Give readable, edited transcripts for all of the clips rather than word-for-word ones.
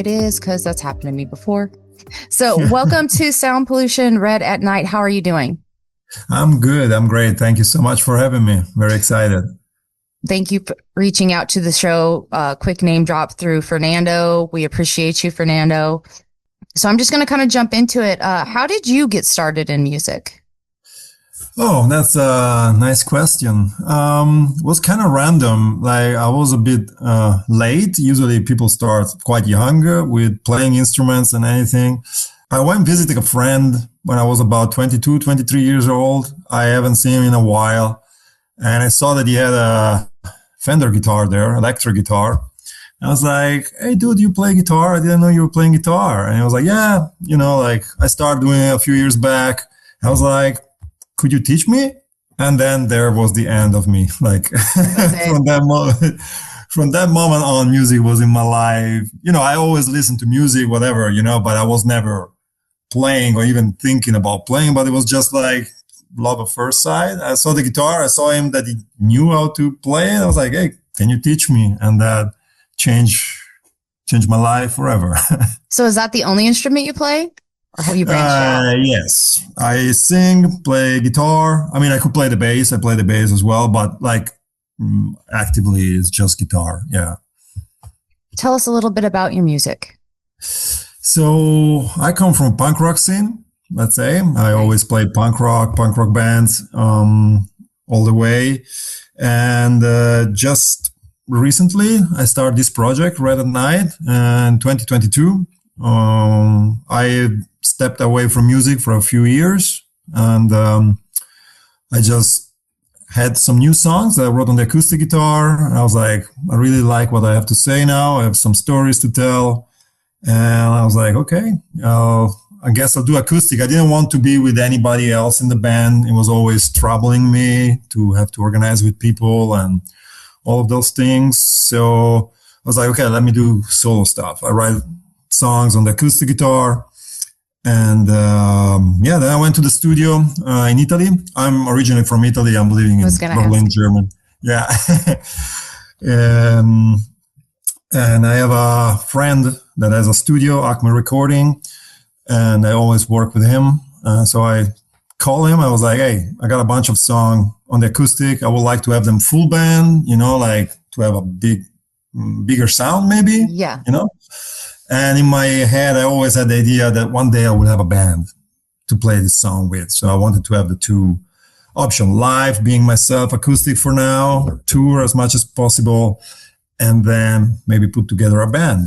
it is because that's happened to me before. So welcome to Sound Pollution Red at Night. How are you doing? I'm good. I'm great. Thank you so much for having me. Very excited. Thank you for reaching out to the show. Quick name drop through Fernando. We appreciate you, Fernando. So I'm just going to kind of jump into it. How did you get started in music? Oh, that's a nice question. It was kind of random. Like I was a bit late. Usually people start quite younger with playing instruments and anything. I went visiting a friend when I was about 22, 23 years old. I haven't seen him in a while. And I saw that he had a Fender guitar there, electric guitar. I was like, hey, dude, you play guitar? I didn't know you were playing guitar. And he was like, yeah, I started doing it a few years back. I was like, could you teach me? And then there was the end of me. Like from that moment on, music was in my life. I always listened to music, whatever, but I was never playing or even thinking about playing, but it was just like love at first sight. I saw the guitar. I saw him that he knew how to play. I was like, hey, can you teach me? And that changed my life forever. So is that the only instrument you play? Or have you branched out? Yes. I sing, play guitar. I mean, I could play the bass. I play the bass as well, but actively it's just guitar. Yeah. Tell us a little bit about your music. So I come from a punk rock scene, let's say. I always played punk rock bands all the way. And just recently, I started this project, Red at Night, in 2022. I stepped away from music for a few years, and I just had some new songs that I wrote on the acoustic guitar. I was like, I really like what I have to say now. I have some stories to tell. And I was like, okay, I guess I'll do acoustic. I didn't want to be with anybody else in the band. It was always troubling me to have to organize with people and all of those things. So I was like, okay, let me do solo stuff. I write songs on the acoustic guitar. And then I went to the studio in Italy. I'm originally from Italy. I'm living in Berlin, Germany. Yeah. And I have a friend that has a studio, Acme Recording, and I always work with him. So I call him. I was like, hey, I got a bunch of songs on the acoustic. I would like to have them full band, to have a bigger sound maybe. Yeah. And in my head, I always had the idea that one day I would have a band to play this song with. So I wanted to have the two options, live, being myself, acoustic for now, tour as much as possible, and then maybe put together a band.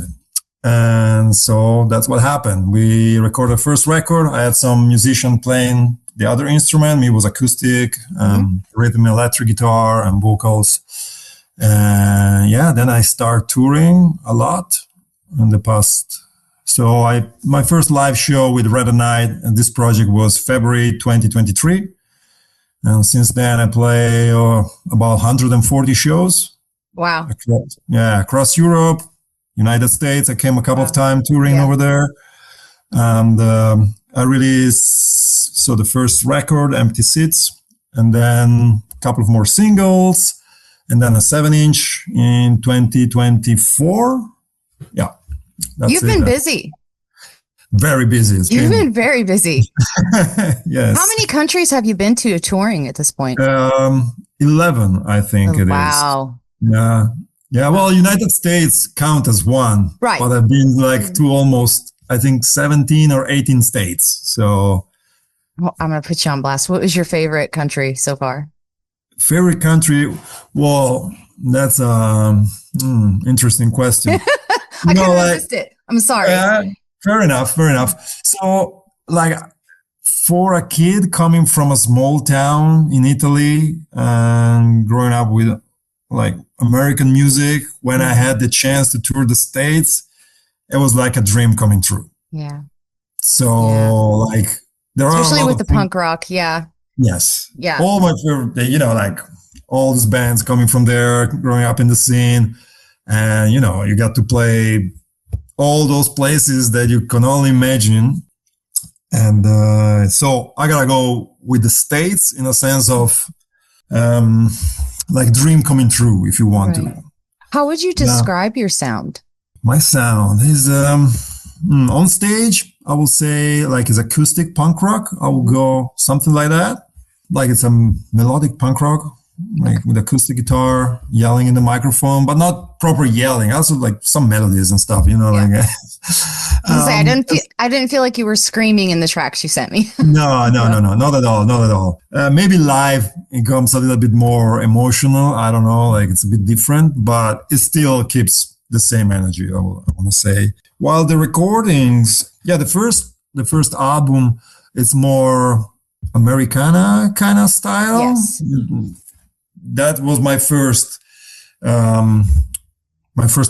And so that's what happened. We recorded the first record. I had some musician playing the other instrument. Me was acoustic, rhythm, electric guitar, and vocals. And then I started touring a lot in the past. So my first live show with Red at Night and this project was February 2023. And since then I play about 140 shows. Wow. Across Europe, United States. I came a couple of times touring over there. And I released the first record, Empty Seats, and then a couple of more singles, and then a 7-inch in 2024. Yeah. You've been busy. Very busy. You've been very busy. Yes. How many countries have you been to touring at this point? 11, I think it is. Wow. Yeah. Yeah. Well, United States count as one. Right. But I've been to almost, I think, 17 or 18 states. So. Well, I'm going to put you on blast. What was your favorite country so far? Favorite country? Well, that's interesting question. I kind of missed it. I'm sorry. Fair enough. So, for a kid coming from a small town in Italy and growing up with American music, when I had the chance to tour the States, it was like a dream coming true. Yeah. So, there are especially with the punk rock. Yeah. Yes. Yeah. All my favorite, all these bands coming from there, growing up in the scene. And, you got to play all those places that you can only imagine. And so I got to go with the States in a sense of dream coming true, if you want to. How would you describe your sound? My sound is on stage. I will say like it's acoustic punk rock. I will go something like that. Like it's a melodic punk rock, like with acoustic guitar, yelling in the microphone, but not proper yelling. Also like some melodies and stuff, like. I didn't feel like you were screaming in the tracks you sent me. No, not at all, not at all. Maybe live it becomes a little bit more emotional. I don't know, like it's a bit different, but it still keeps the same energy. I want to say. While the recordings, the first album, it's more Americana kind of style. Yes. That was my first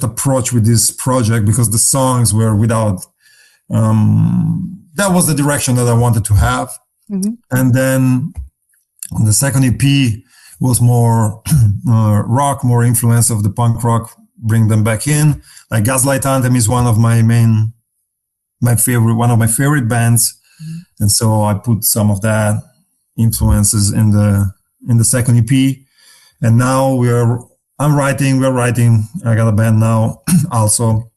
approach with this project, because the songs were without that was the direction that I wanted to have. Mm-hmm. And then the second EP was more rock, more influence of the punk rock, bring them back in. Like Gaslight Anthem is one of my favorite bands. Mm-hmm. And so I put some of that influences in the second EP. And now we're writing. I got a band now also,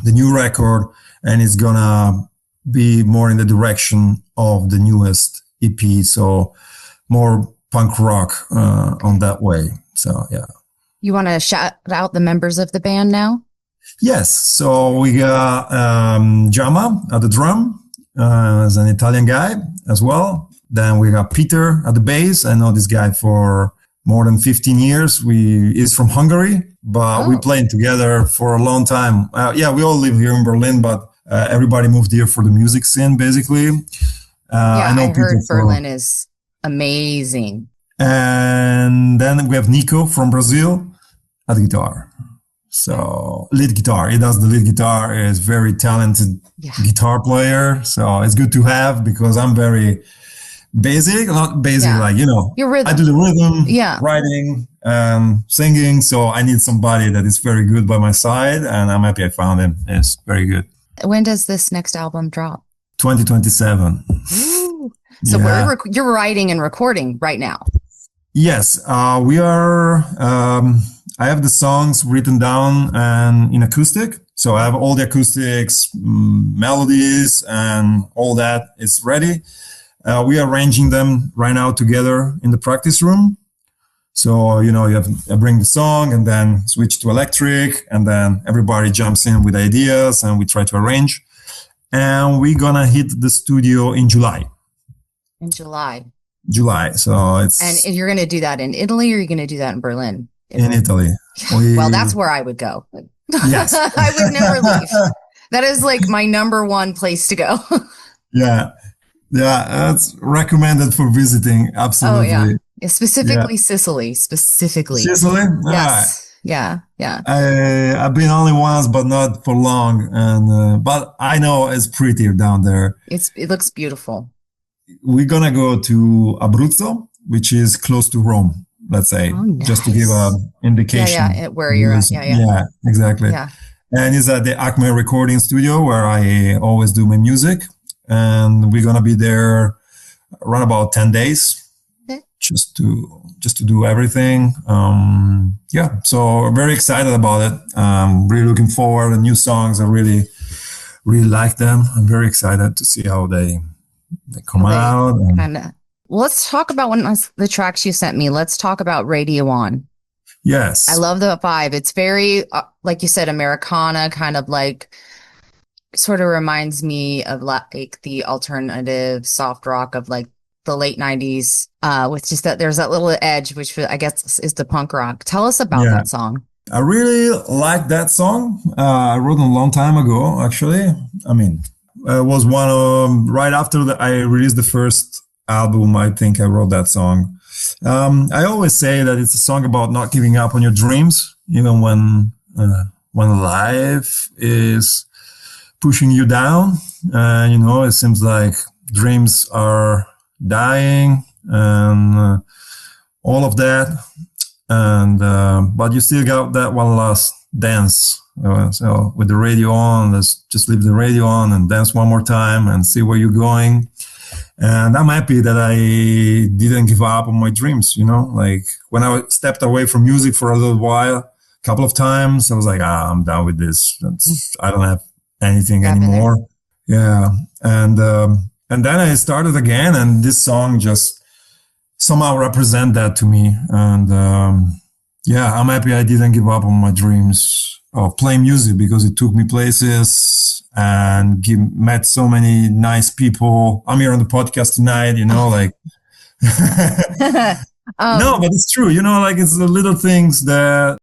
the new record, and it's gonna be more in the direction of the newest EP. So more punk rock on that way. So yeah. You want to shout out the members of the band now? Yes. So we got Jama at the drum, as an Italian guy as well. Then we got Peter at the bass. I know this guy for more than 15 years. He's from Hungary, but we played together for a long time. We all live here in Berlin, but everybody moved here for the music scene, basically. I heard Berlin is amazing. And then we have Nico from Brazil at the guitar. So lead guitar. He does the lead guitar. He's very talented guitar player. So it's good to have, because I'm very basic, not basic, like, your rhythm. I do the rhythm, writing, singing. So I need somebody that is very good by my side, and I'm happy I found him. It's very good. When does this next album drop? 2027. Ooh. So you're writing and recording right now. Yes, we are. I have the songs written down and in acoustic. So I have all the acoustics, melodies, and all that is ready. We are arranging them right now together in the practice room. So, I bring the song and then switch to electric, and then everybody jumps in with ideas and we try to arrange. And we're going to hit the studio in July. In July. So it's. And you're going to do that in Italy, or you're going to do that in Berlin? In Italy. Well, that's where I would go. Yes. I would never leave. That is like my number one place to go. Yeah, that's recommended for visiting. Absolutely. Oh, yeah. Specifically Sicily. Specifically. Sicily? Yes. Yeah. I've been only once, but not for long. And but I know it's prettier down there. It looks beautiful. We're gonna go to Abruzzo, which is close to Rome. Let's say, nice. Just to give an indication. Yeah, where you're at. Yeah, exactly. Yeah. And it's at the Acme recording studio where I always do my music. And we're going to be there around about 10 days, just to do everything. So very excited about it. Really looking forward to new songs. I really, really like them. I'm very excited to see how they come out. Let's talk about one of the tracks you sent me. Let's talk about Radio On. Yes. I love the vibe. It's very, like you said, Americana, kind of like, sort of reminds me of like the alternative soft rock of like the late 90s, with just that there's that little edge, which I guess is the punk rock. Tell us about that song. I really like that song. I wrote it a long time ago, actually. I mean, it was one of, right after I released the first album, I think I wrote that song. I always say that it's a song about not giving up on your dreams, even when life is pushing you down. It seems like dreams are dying and all of that. And but you still got that one last dance. So with the radio on, let's just leave the radio on and dance one more time and see where you're going. And I'm happy that I didn't give up on my dreams, like when I stepped away from music for a little while, couple of times. I was like, I'm done with this. I don't have anything anymore. Yeah. And then I started again, and this song just somehow represent that to me. And yeah, I'm happy I didn't give up on my dreams of playing music, because it took me places and met so many nice people. I'm here on the podcast tonight, like no, but it's true, like it's the little things that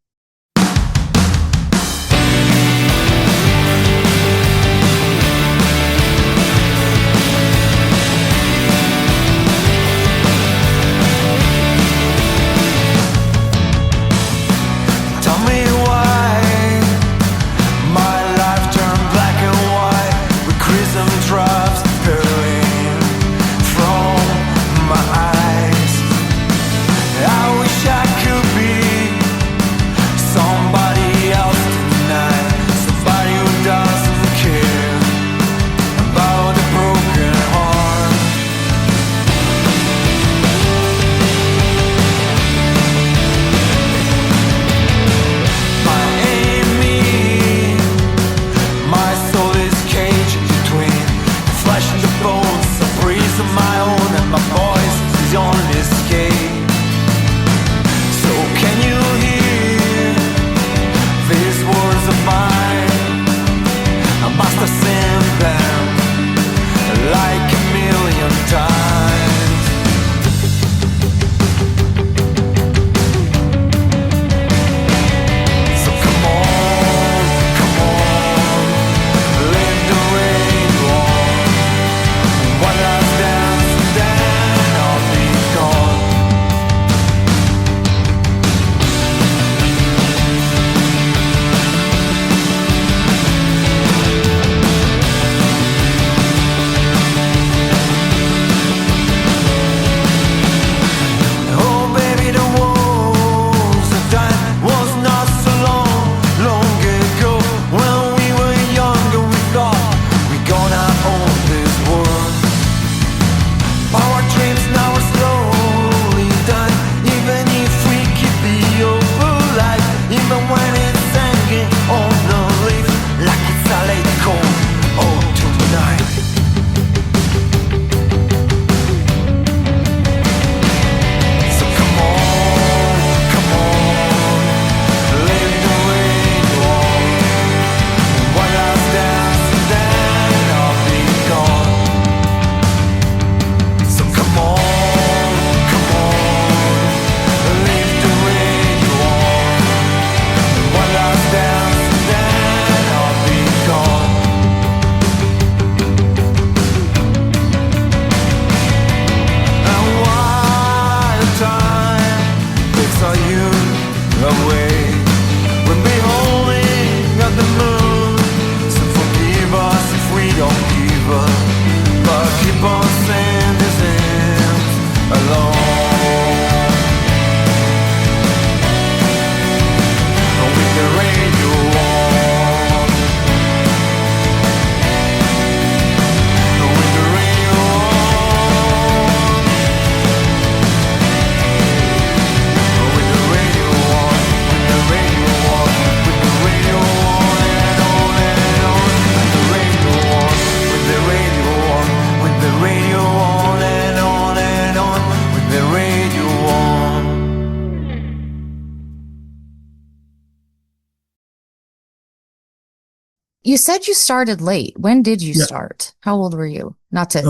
You said you started late. When did you start? How old were you? Not to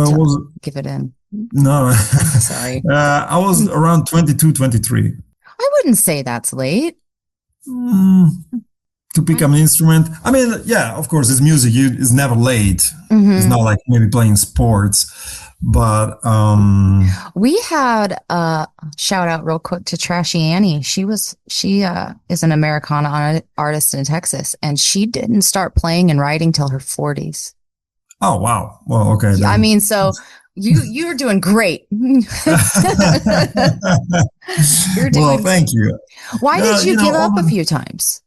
give it in. No. Sorry. I was around 22, 23. I wouldn't say that's late. To pick up an instrument. I mean, yeah, of course, it's music. It's never late. Mm-hmm. It's not like maybe playing sports. But we had a shout out real quick to Trashy Annie. She is an Americana artist in Texas, and she didn't start playing and writing till her 40s. Oh wow! Well, okay. Then. I mean, so you're doing great. You're doing. Well, thank you. Why did you give up a few times?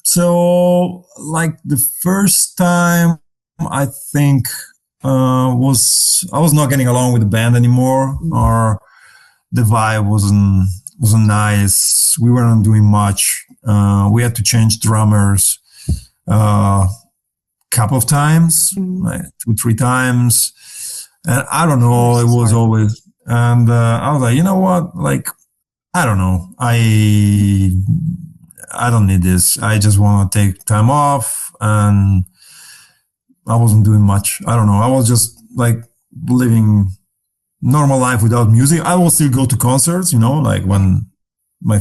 So like the first time, I think. I was not getting along with the band anymore, or the vibe wasn't wasn't nice. We weren't doing much. We had to change drummers couple of times, like 2-3 times. And I don't know, it was always, and I was like, you know what? Like, I don't know. I don't need this. I just want to take time off, and I wasn't doing much. I don't know. I was just like living normal life without music. I will still go to concerts, you know, like when my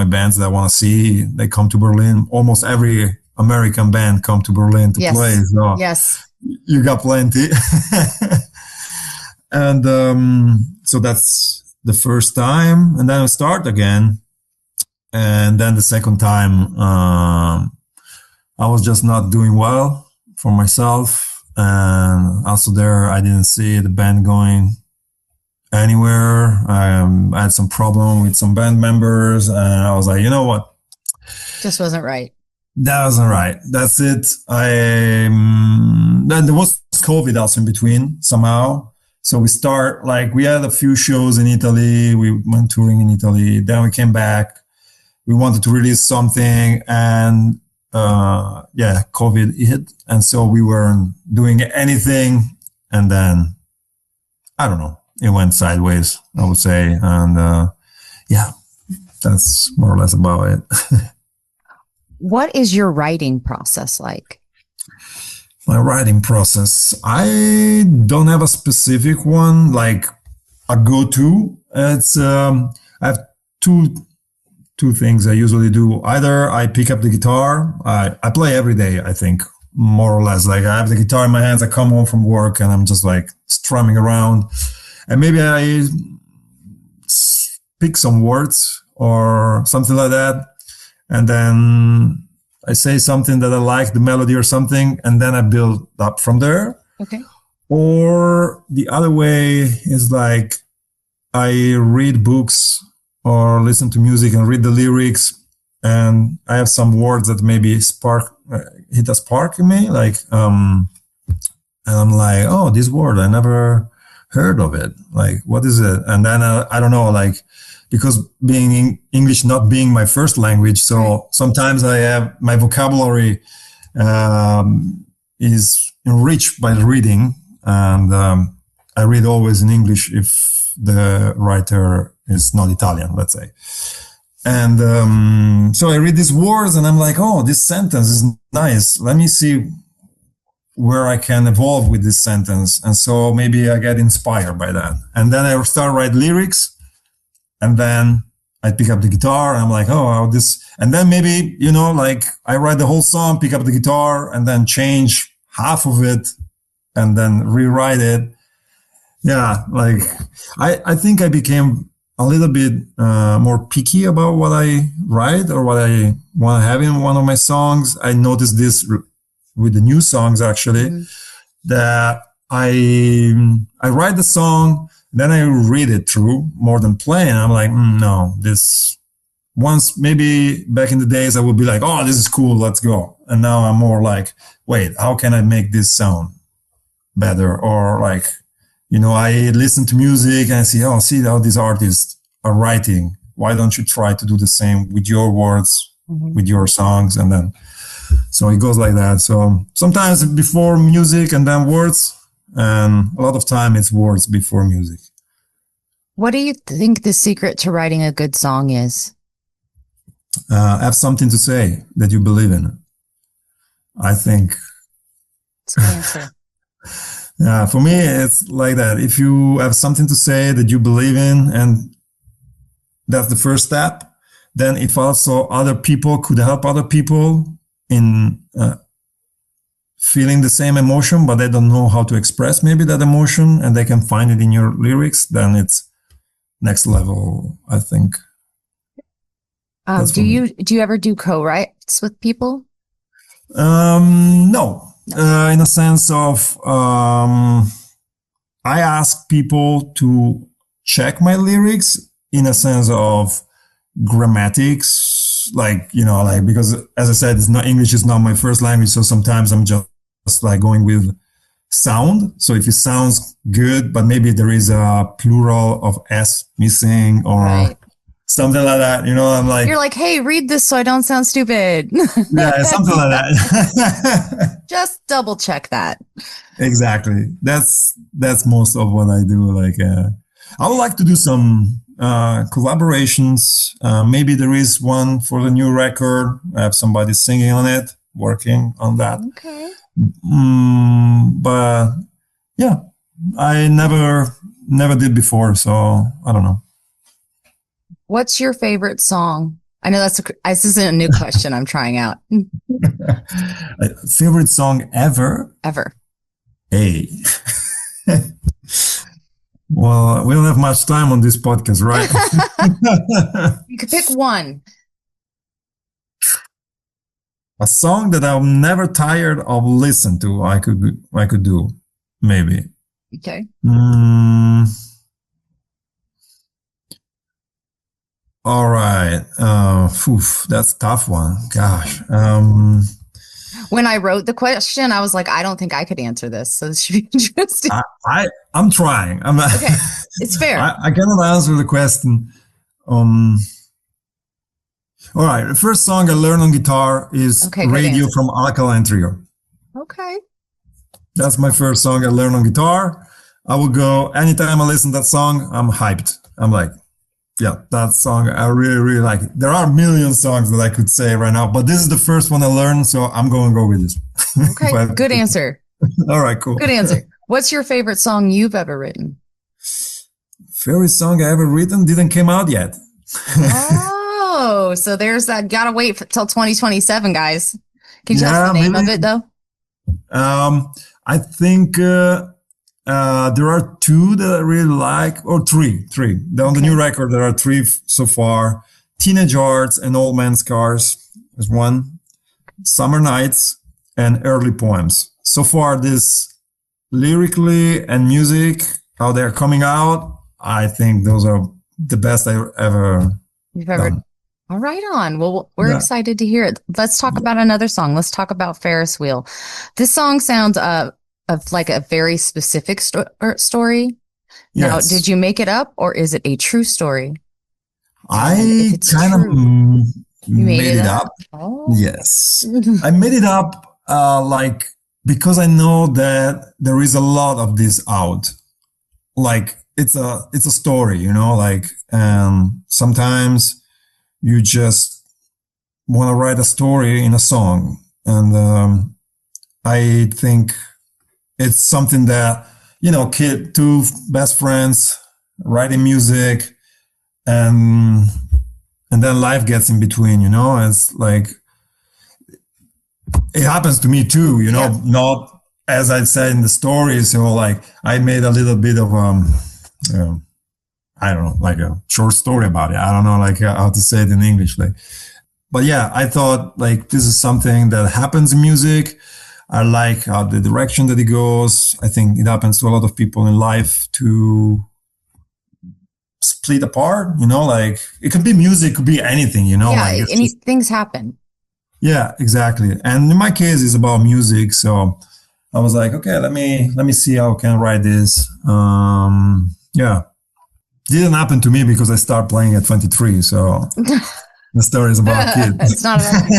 bands that I want to see, they come to Berlin. Almost every American band come to Berlin to play. So yes, you got plenty. And so that's the first time, and then I start again. And then the second time, I was just not doing well for myself. And also there, I didn't see the band going anywhere. I had some problem with some band members, and I was like, you know what? Just wasn't right. That wasn't right. That's it. Then there was COVID also in between somehow. So we had a few shows in Italy. We went touring in Italy. Then we came back. We wanted to release something, and COVID hit. And so we weren't doing anything. And then, I don't know, it went sideways, I would say. And that's more or less about it. What is your writing process like? My writing process, I don't have a specific one, like a go-to. It's I have two things I usually do. Either I pick up the guitar. I play every day, I think, more or less. Like I have the guitar in my hands. I come home from work and I'm just like strumming around, and maybe I pick some words or something like that, and then I say something that I like, the melody or something, and then I build up from there. Okay. Or the other way is like I read books or listen to music and read the lyrics, and I have some words that maybe hit a spark in me, like, and I'm like, oh, this word, I never heard of it. Like, what is it? And then I don't know, like, because being English not being my first language, so sometimes I have my vocabulary is enriched by reading, and I read always in English if the writer is not Italian, let's say. And so I read these words and I'm like, oh, this sentence is nice. Let me see where I can evolve with this sentence. And so maybe I get inspired by that. And then I start write lyrics. And then I pick up the guitar and I'm like, oh, how this, and then maybe, you know, like I write the whole song, pick up the guitar and then change half of it and then rewrite it. Yeah. Like I think I became a little bit more picky about what I write or what I want to have in one of my songs. I noticed this with the new songs, actually, that I write the song, then I read it through more than play, and I'm like, no, this once maybe back in the days I would be like, oh, this is cool, let's go. And now I'm more like, wait, how can I make this sound better? Or like, you know, I listen to music and I see, oh, see how these artists are writing. Why don't you try to do the same with your words, with your songs? And then, so it goes like that. So sometimes before music and then words, and a lot of time it's words before music. What do you think the secret to writing a good song is? Have something to say that you believe in. I think. That's a good answer. Yeah, for me, it's like that. If you have something to say that you believe in, and that's the first step, then if also other people could help other people in feeling the same emotion, but they don't know how to express maybe that emotion, and they can find it in your lyrics, then it's next level, I think. Do you ever do co-writes with people? No. In a sense of, I ask people to check my lyrics in a sense of grammatics, like, you know, like, because as I said, English is not my first language. So sometimes I'm just like going with sound. So if it sounds good, but maybe there is a plural of S missing or something like that. You know, I'm like, You're like, hey, read this so I don't sound stupid. yeah, something like that. Just double check that. Exactly. That's most of what I do. Like, I would like to do some collaborations. Maybe there is one for the new record. I have somebody singing on it, working on that. Okay. But yeah, I never did before, so I don't know. What's your favorite song? I know this isn't a new question I'm trying out. Favorite song ever? Ever. Hey. Well, we don't have much time on this podcast, right? You could pick one. A song that I'm never tired of listening to. I could do, maybe. Okay. All right. That's a tough one. Gosh. When I wrote the question, I was like, I don't think I could answer this, so this should be interesting. I'm trying. Okay, it's fair. I cannot answer the question. All right. The first song I learned on guitar is Radio from Alkaline Trio. Okay. That's my first song I learned on guitar. I will go anytime I listen to that song, I'm hyped. I'm like, yeah, that song, I really, really like it. There are a million songs that I could say right now, but this is the first one I learned, so I'm going to go with this. Okay, good answer. All right, cool. Good answer. What's your favorite song you've ever written? Favorite song I ever written didn't came out yet. Oh, so there's that. Gotta wait till 2027, guys. Can you tell us the name of it, though? I think there are two that I really like, or three. On the new record, there are three so far. Teenage Hearts and Old Man Scars is one. Summer Nights and Early Poems. So far, this lyrically and music, how they're coming out, I think those are the best You've ever done. All right on. Well, we're excited to hear it. Let's talk about another song. Let's talk about Ferris Wheel. This song sounds of like a very specific story. Yes. Now, did you make it up or is it a true story? I kind of made it up. Oh. Yes. I made it up because I know that there is a lot of this out. Like it's a story, you know, sometimes you just want to write a story in a song. And I think it's something that, you know, two best friends writing music and then life gets in between, you know. It's like, it happens to me too, you know, not as I said in the story. So like I made a little bit of, I don't know, like a short story about it. I don't know like how to say it in English. But yeah, I thought like this is something that happens in music. I like the direction that it goes. I think it happens to a lot of people in life to split apart, you know, like it could be music, could be anything, you know. Yeah, things happen. Yeah, exactly. And in my case, it's about music. So I was like, okay, let me see how I can write this. Yeah. Didn't happen to me because I started playing at 23. So the story is about kids. It's not about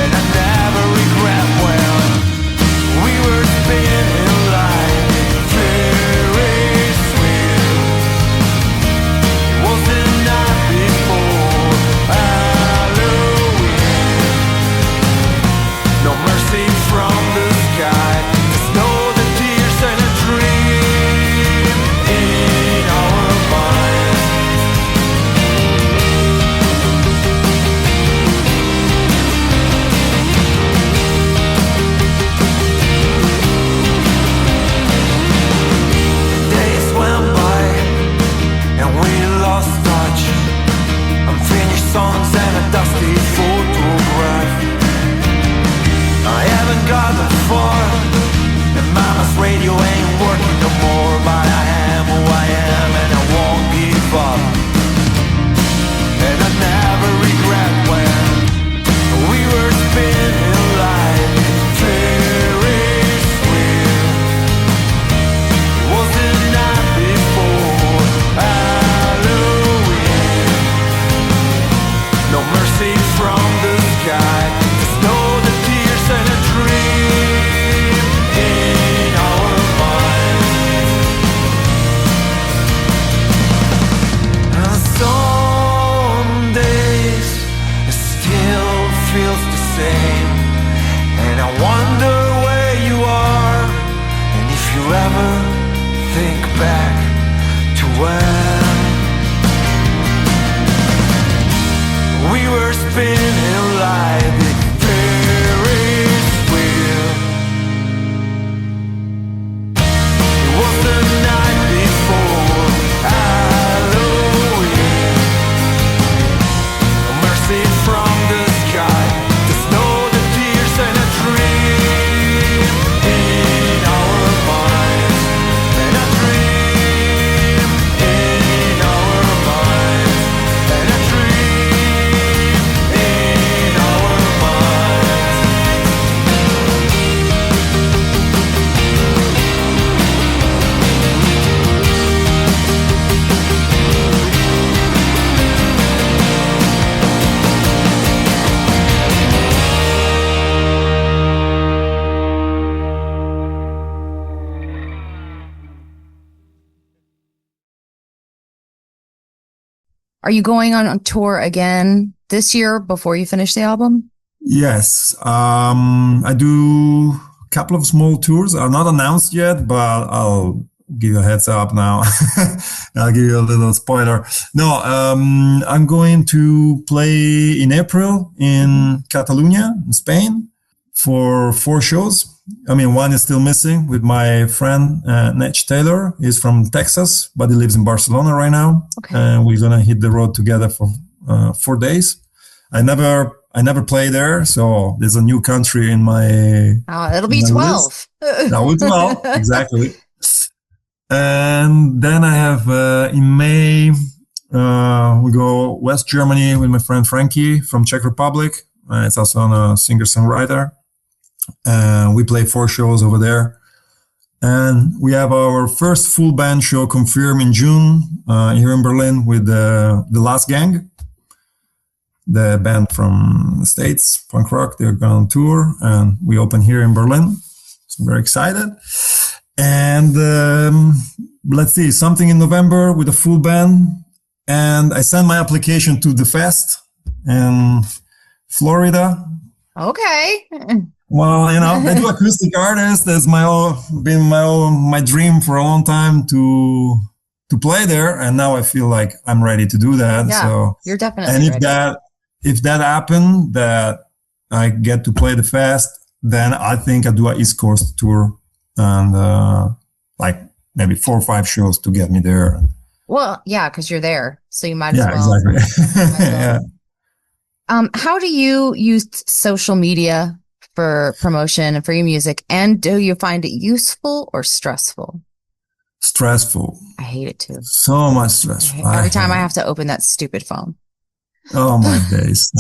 and I never regret when we were far, and mama's radio ain't working no more. But I am who I am, and I won't give up. And I never regret when we were spinning like Ferris wheel. It was the night before Halloween. No mercy from the sky, just know the tears and a dream in our minds. And some days it still feels the same, and I wonder where you are, and if you ever think back to when we were spinning like the Ferris wheel. It was the night before Halloween. No mercy from the sky, just know the tears and a dream in our minds. And a dream in our minds. And a dream in our minds. Are you going on tour again this year before you finish the album? Yes, I do a couple of small tours. Are not announced yet, but I'll give you a heads up now. I'll give you a little spoiler. No, I'm going to play in April in Catalonia, in Spain, for 4 shows. I mean, one is still missing with my friend Netch Taylor. He's from Texas, but he lives in Barcelona right now. Okay. And we're gonna hit the road together for 4 days. I never played there, so there's a new country in my. Oh, it'll be my 12. list. That was 12, exactly. And then I have in May we go West Germany with my friend Frankie from Czech Republic. It's also a singer-songwriter. We play 4 shows over there. And we have our first full band show confirmed in June here in Berlin with the Last Gang, the band from the States, punk rock. They're going on tour, and we open here in Berlin. So I'm very excited. And let's see, something in November with a full band. And I sent my application to the fest in Florida. Okay. Well, you know, I do acoustic artists. That's been my dream for a long time to play there, and now I feel like I'm ready to do that. Yeah, so you're definitely and ready. if that happened, that I get to play the fest, then I think I do a East Coast tour and like maybe 4 or 5 shows to get me there. Well, yeah, because you're there, so you might as Yeah, well. exactly. Yeah. How do you use social media for promotion and for your music? And do you find it useful or stressful? Stressful. I hate it too. So much stressful. Every time I have to open that stupid phone. Oh my days.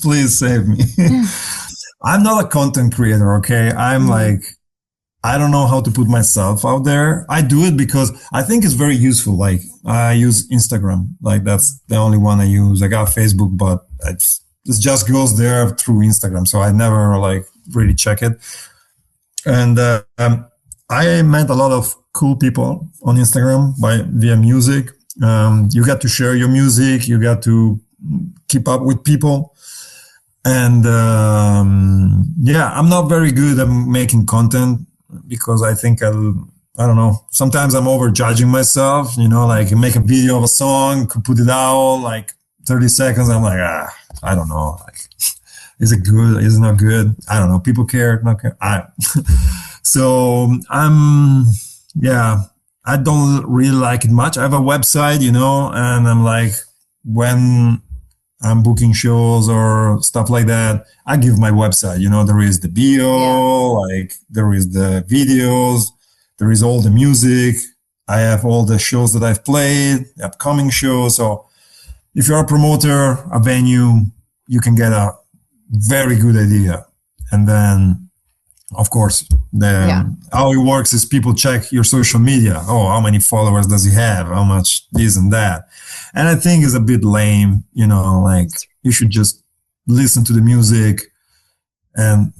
Please save me. I'm not a content creator, okay? I'm like, I don't know how to put myself out there. I do it because I think it's very useful. Like I use Instagram. Like that's the only one I use. I got Facebook, but it just goes there through Instagram. So I never like really check it. And I met a lot of cool people on Instagram via music. You got to share your music. You got to keep up with people. And yeah, I'm not very good at making content because I think I don't know. Sometimes I'm over judging myself, you know, like make a video of a song, could put it out like 30 seconds. I'm like, I don't know. Like, is it good? Is it not good? I don't know. People care, not care. So I don't really like it much. I have a website, you know, and I'm like, when I'm booking shows or stuff like that, I give my website. There is the bio, like there is the videos, there is all the music. I have all the shows that I've played, the upcoming shows. So if you're a promoter, a venue, you can get a very good idea. And then, of course, how it works is people check your social media. Oh, how many followers does he have? How much this and that? And I think it's a bit lame, like you should just listen to the music and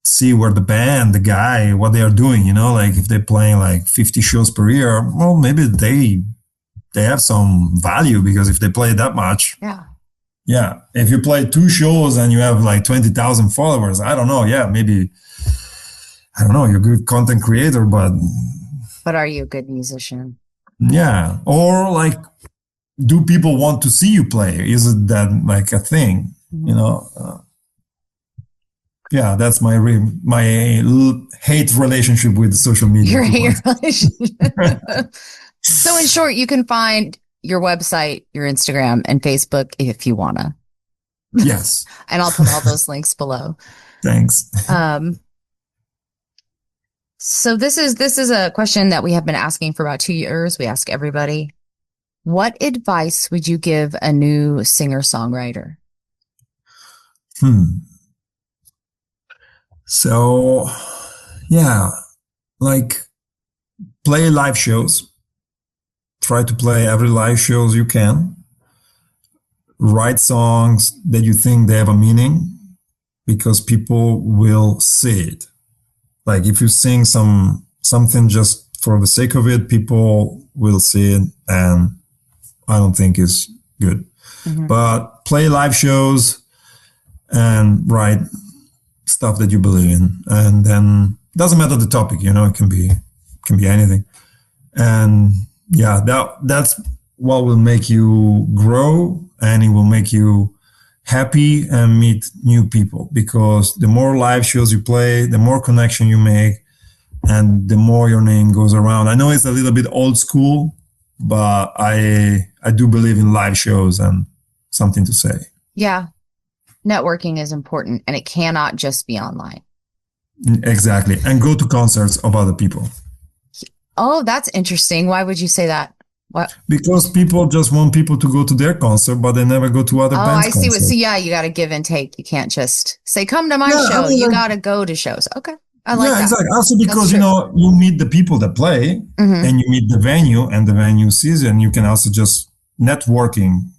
see where the band, the guy, what they are doing, like if they're playing like 50 shows per year, well, maybe they have some value, because if they play that much. Yeah. If you play 2 shows and you have like 20,000 followers, I don't know. Yeah, maybe, I don't know, you're a good content creator, but are you a good musician? Yeah. Or like, do people want to see you play? Is it that like a thing? Yeah, that's my hate relationship with social media. Your hate relationship. So in short, you can find your website, your Instagram, and Facebook if you wanna. Yes. And I'll put all those links below. Thanks. So this is a question that we have been asking for about 2 years. We ask everybody. What advice would you give a new singer-songwriter? So, yeah, like play live shows. Try to play every live shows you can. Write songs that you think they have a meaning, because people will see it. Like if you sing something just for the sake of it, people will see it, and I don't think it's good. But play live shows and write stuff that you believe in, and then doesn't matter the topic, it can be anything. And yeah, that's what will make you grow, and it will make you happy and meet new people, because the more live shows you play, the more connection you make, and the more your name goes around. I know it's a little bit old school, but I do believe in live shows and something to say. Yeah. Networking is important, and it cannot just be online. Exactly. And go to concerts of other people. Oh, that's interesting. Why would you say that? What? Because people just want people to go to their concert, but they never go to other bands' concerts. I see. So yeah, you got to give and take. You can't just say, come to my show. You got to go to shows. Okay. I like that. Yeah, exactly. Also because, you meet the people that play, and you meet the venue, and the venue sees it, and you can also just networking.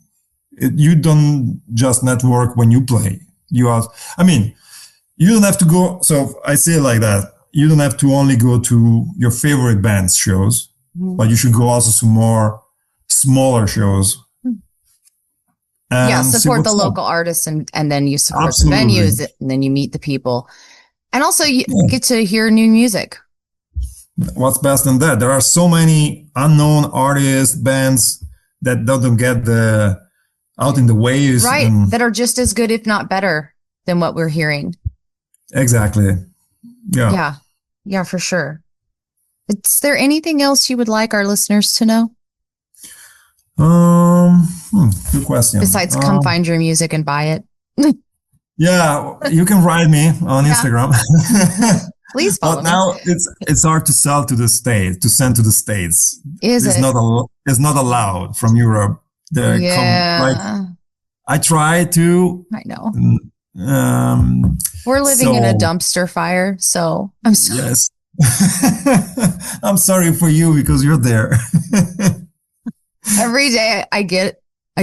You don't just network when you play. You don't have to go. So I say it like that. You don't have to only go to your favorite band's shows, but you should go also to more smaller shows. Support the local artists, and then you support the venues, and then you meet the people. And also you get to hear new music. What's best than that? There are so many unknown artists, bands that don't get out in the waves. Right. That are just as good, if not better, than what we're hearing. Exactly. Yeah. Yeah, for sure. Is there anything else you would like our listeners to know? Good question. Besides come find your music and buy it. Yeah, you can write me on Instagram. Please follow me. But now it's hard to sell to the States, to send to the States. It's not allowed from Europe. I try to. I know. We're living in a dumpster fire, so I'm sorry. Yes. I'm sorry for you, because you're there. Every day I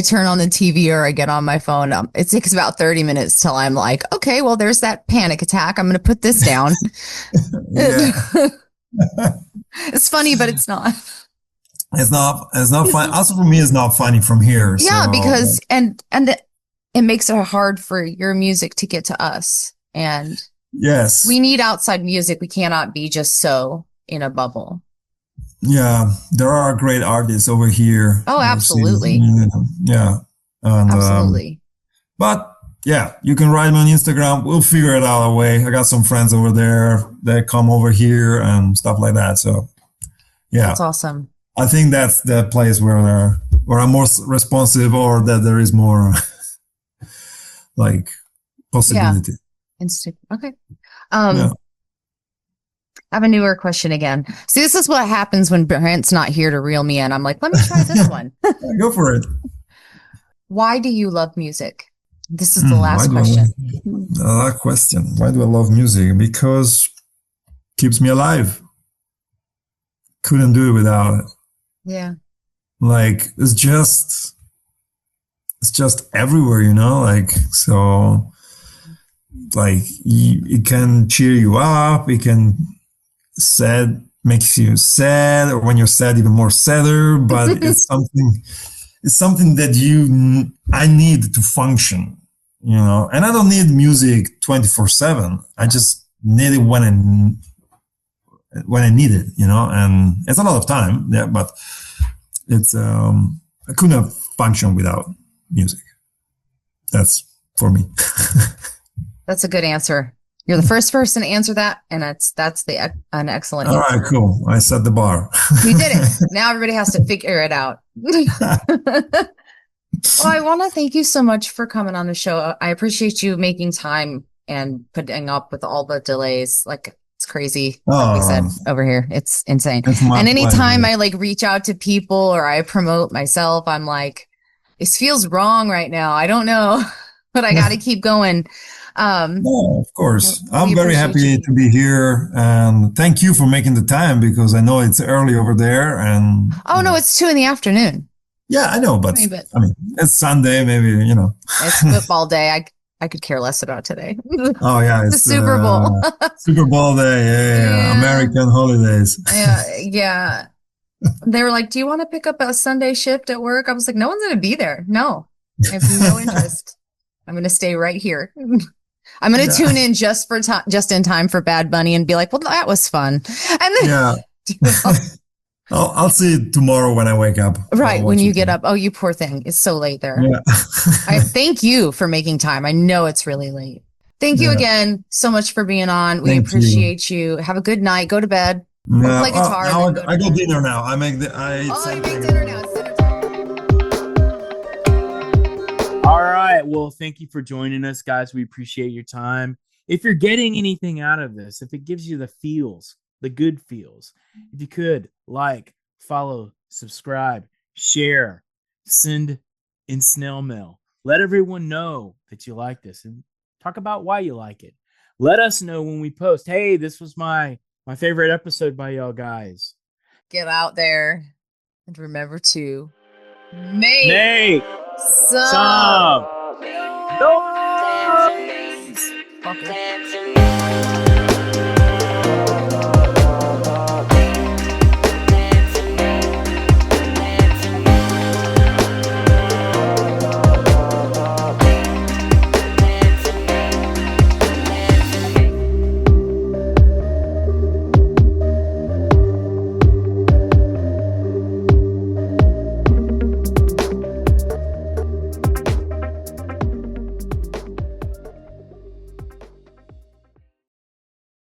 turn on the TV or I get on my phone. It takes about 30 minutes till I'm like, okay, well, there's that panic attack. I'm going to put this down. It's funny, but it's not. It's not funny. Also for me, it's not funny from here. Yeah, because it makes it hard for your music to get to us. And yes, we need outside music. We cannot be just so in a bubble. Yeah, there are great artists over here. Oh, absolutely. Yeah. And, absolutely. But yeah, you can write me on Instagram. We'll figure it out a way. I got some friends over there that come over here and stuff like that. So yeah. That's awesome. I think that's the place where I'm more responsive, or that there is more like possibility. Okay. Yeah. I have a newer question again. See, this is what happens when Brent's not here to reel me in. I'm like, let me try this one. Go for it. Why do you love music? This is the last question. Why do I love music? Because it keeps me alive. Couldn't do it without it. Yeah. Like it's just everywhere, you know, like, so like it can cheer you up. It can makes you sad, or when you're sad, even more sadder, but it's something that I need to function, you know, and I don't need music 24/7. I just need it when I need it, you know, and it's a lot of time. Yeah. But it's, I couldn't function without music. That's for me. That's a good answer. You're the first person to answer that, and that's an excellent answer. All right, cool. I set the bar. You did it. Now everybody has to figure it out. Well, I want to thank you so much for coming on the show. I appreciate you making time and putting up with all the delays. Like, it's crazy. Like we said over here, it's insane. And anytime I like reach out to people or I promote myself, I'm like, this feels wrong right now. I don't know, but I got to keep going. No, of course. I'm very happy to be here, and thank you for making the time, because I know it's early over there. And no, it's 2 p.m. Yeah, I know, but I mean, it's Sunday, maybe, you know. It's football day. I could care less about today. Oh yeah, it's the Super Bowl. Super Bowl day, yeah. American holidays. Yeah. They were like, "Do you want to pick up a Sunday shift at work?" I was like, "No one's going to be there. No, I have no interest. I'm going to stay right here." I'm going to tune in just in time for Bad Bunny and be like, "Well, that was fun." And then, I'll see it tomorrow when I wake up. Right, when you get up. Oh, you poor thing. It's so late there. Yeah. I thank you for making time. I know it's really late. Thank you again so much for being on. We appreciate you. Have a good night. Go to bed. Yeah. Play guitar. I go dinner now. I make you make dinner now. All right. Well, thank you for joining us, guys. We appreciate your time. If you're getting anything out of this, if it gives you the feels, the good feels, if you could like, follow, subscribe, share, send in snail mail, let everyone know that you like this and talk about why you like it. Let us know when we post, hey, this was my favorite episode by y'all guys. Get out there and remember to make some noise.